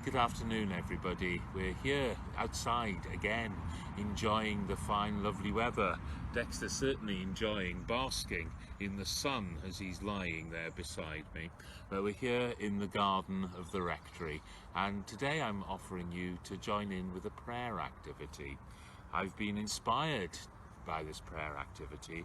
Good afternoon, everybody. We're here outside again, enjoying the fine, lovely weather. Dexter's certainly enjoying basking in the sun as he's lying there beside me. But we're here in the garden of the rectory, and today I'm offering you to join in with a prayer activity. I've been inspired by this prayer activity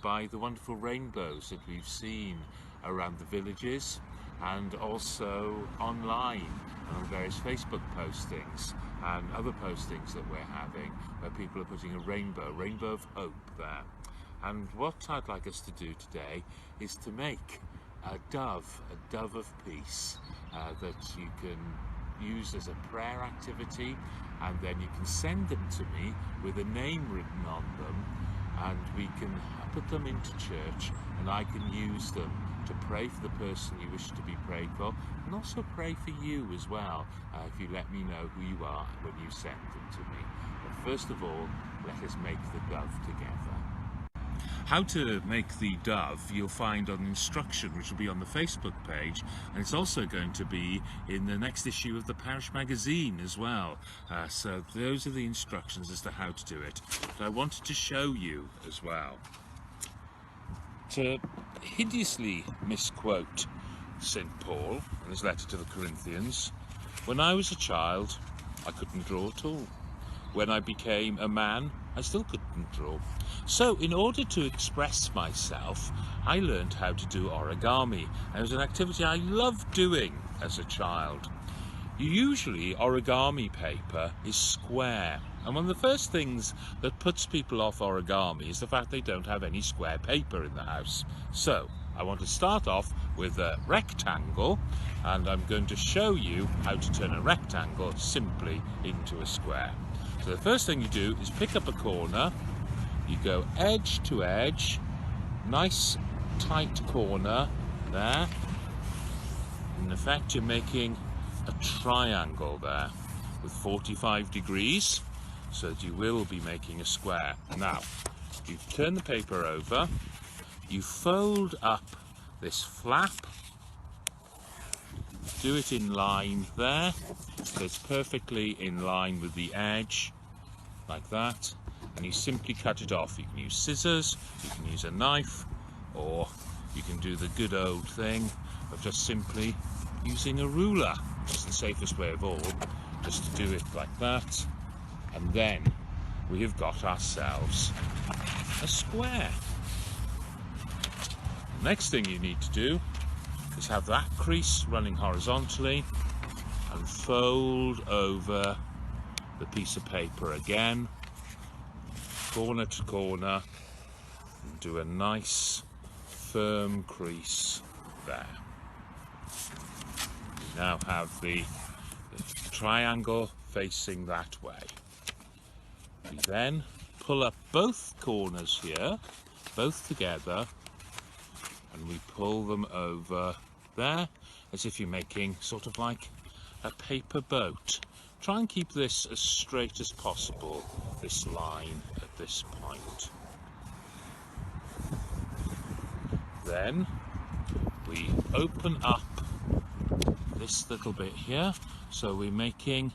by the wonderful rainbows that we've seen around the villages and also online on various Facebook postings and other postings that we're having where people are putting a rainbow of hope there. And what I'd like us to do today is to make a dove of peace that you can use as a prayer activity, and then you can send them to me with a name written on them, and we can put them into church and I can use them to pray for the person you wish to be prayed for, and also pray for you as well, if you let me know who you are when you send them to me. But first of all, let us make the dove together. How to make the dove you'll find on instruction, which will be on the Facebook page, and it's also going to be in the next issue of the Parish magazine as well. So those are the instructions as to how to do it. But I wanted to show you as well. To hideously misquote St. Paul in his letter to the Corinthians, when I was a child, I couldn't draw at all. When I became a man, I still couldn't draw. So in order to express myself, I learned how to do origami. And it was an activity I loved doing as a child. Usually origami paper is square, and one of the first things that puts people off origami is the fact they don't have any square paper in the house. So I want to start off with a rectangle, and I'm going to show you how to turn a rectangle simply into a square. So the first thing you do is pick up a corner, you go edge to edge, nice tight corner there. In effect, you're making a triangle there with 45 degrees, so that you will be making a square. Now, you turn the paper over, you fold up this flap, do it in line there, so it's perfectly in line with the edge, like that, and you simply cut it off. You can use scissors, you can use a knife, or you can do the good old thing of just simply using a ruler. It's the safest way of all, just to do it like that, and then we have got ourselves a square. Next thing you need to do is have that crease running horizontally and fold over the piece of paper again, corner to corner, and do a nice firm crease there. We now have the triangle facing that way. We then pull up both corners here, both together, and we pull them over there as if you're making sort of like a paper boat. Try and keep this as straight as possible, this line at this point. Then we open up this little bit here, so we're making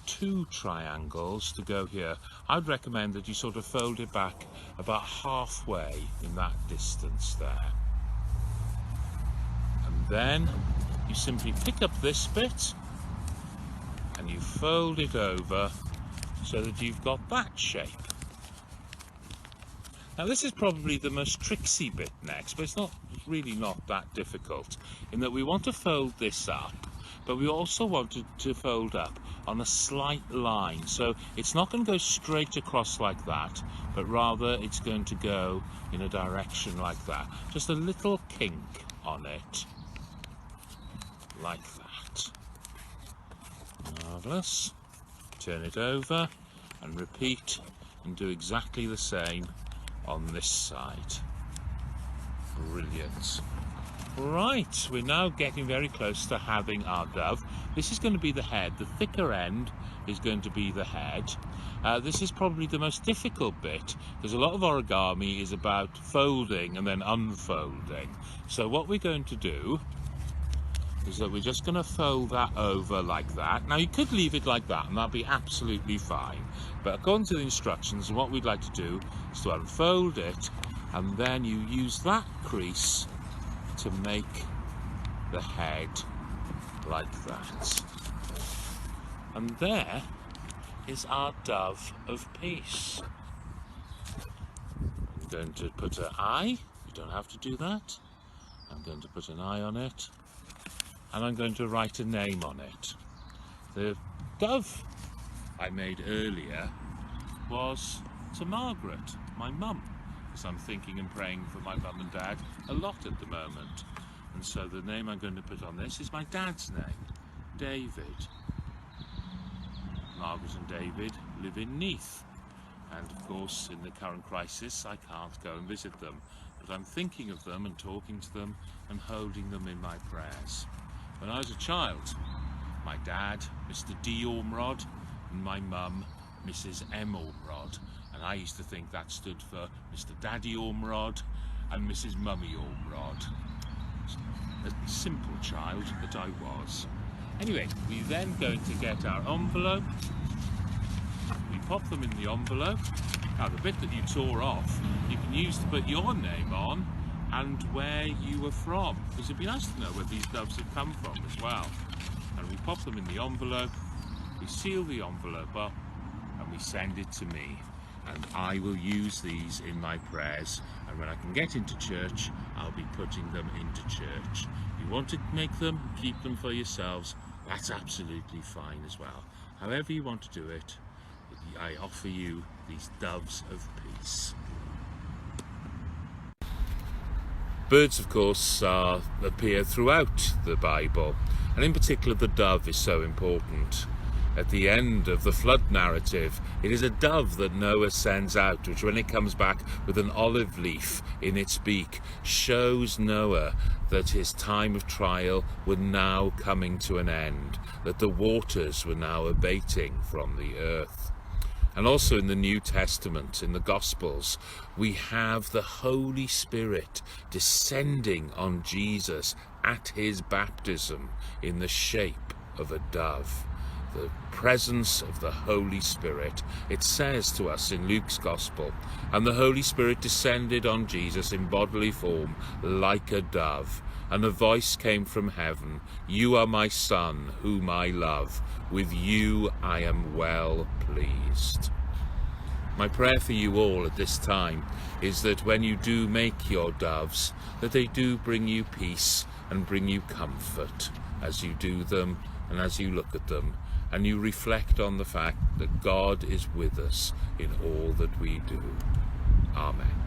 two triangles to go here. I'd recommend that you sort of fold it back about halfway in that distance there. And then you simply pick up this bit and you fold it over so that you've got that shape. Now this is probably the most tricksy bit next, but it's really not that difficult, in that we want to fold this up, but we also want to fold up on a slight line. So it's not going to go straight across like that, but rather it's going to go in a direction like that. Just a little kink on it, like that. Marvellous. Turn it over and repeat and do exactly the same on this side. Brilliant. Right, we're now getting very close to having our dove. This is going to be the head. The thicker end is going to be the head. This is probably the most difficult bit, because a lot of origami is about folding and then unfolding. So what we're going to do is that we're just going to fold that over like that. Now you could leave it like that and that'd be absolutely fine, but according to the instructions, what we'd like to do is to unfold it, and then you use that crease to make the head like that. And there is our dove of peace. I'm going to put an eye. You don't have to do that. I'm going to put an eye on it, and I'm going to write a name on it. The dove I made earlier was to Margaret, my mum, because I'm thinking and praying for my mum and dad a lot at the moment. And so the name I'm going to put on this is my dad's name, David. Margaret and David live in Neath, and of course in the current crisis I can't go and visit them, but I'm thinking of them and talking to them and holding them in my prayers. When I was a child, my dad, Mr. D. Ormrod, and my mum, Mrs. M. Ormrod, and I used to think that stood for Mr. Daddy Ormrod and Mrs. Mummy Ormrod. A simple child that I was. Anyway, we're then going to get our envelope. We pop them in the envelope. Now the bit that you tore off, you can use to put your name on and where you were from, because it'd be nice to know where these doves have come from as well. And we pop them in the envelope, we seal the envelope up, and we send it to me. And I will use these in my prayers, and when I can get into church, I'll be putting them into church. If you want to make them, keep them for yourselves, that's absolutely fine as well. However you want to do it, I offer you these doves of peace. Birds, of course, appear throughout the Bible, and in particular the dove is so important. At the end of the flood narrative, it is a dove that Noah sends out, which when it comes back with an olive leaf in its beak, shows Noah that his time of trial were now coming to an end, that the waters were now abating from the earth. And also in the New Testament, in the Gospels, we have the Holy Spirit descending on Jesus at his baptism in the shape of a dove. The presence of the Holy Spirit. It says to us in Luke's Gospel, and the Holy Spirit descended on Jesus in bodily form like a dove, and a voice came from heaven, "You are my Son, whom I love. With you I am well pleased." My prayer for you all at this time is that when you do make your doves, that they do bring you peace and bring you comfort as you do them and as you look at them, and you reflect on the fact that God is with us in all that we do. Amen.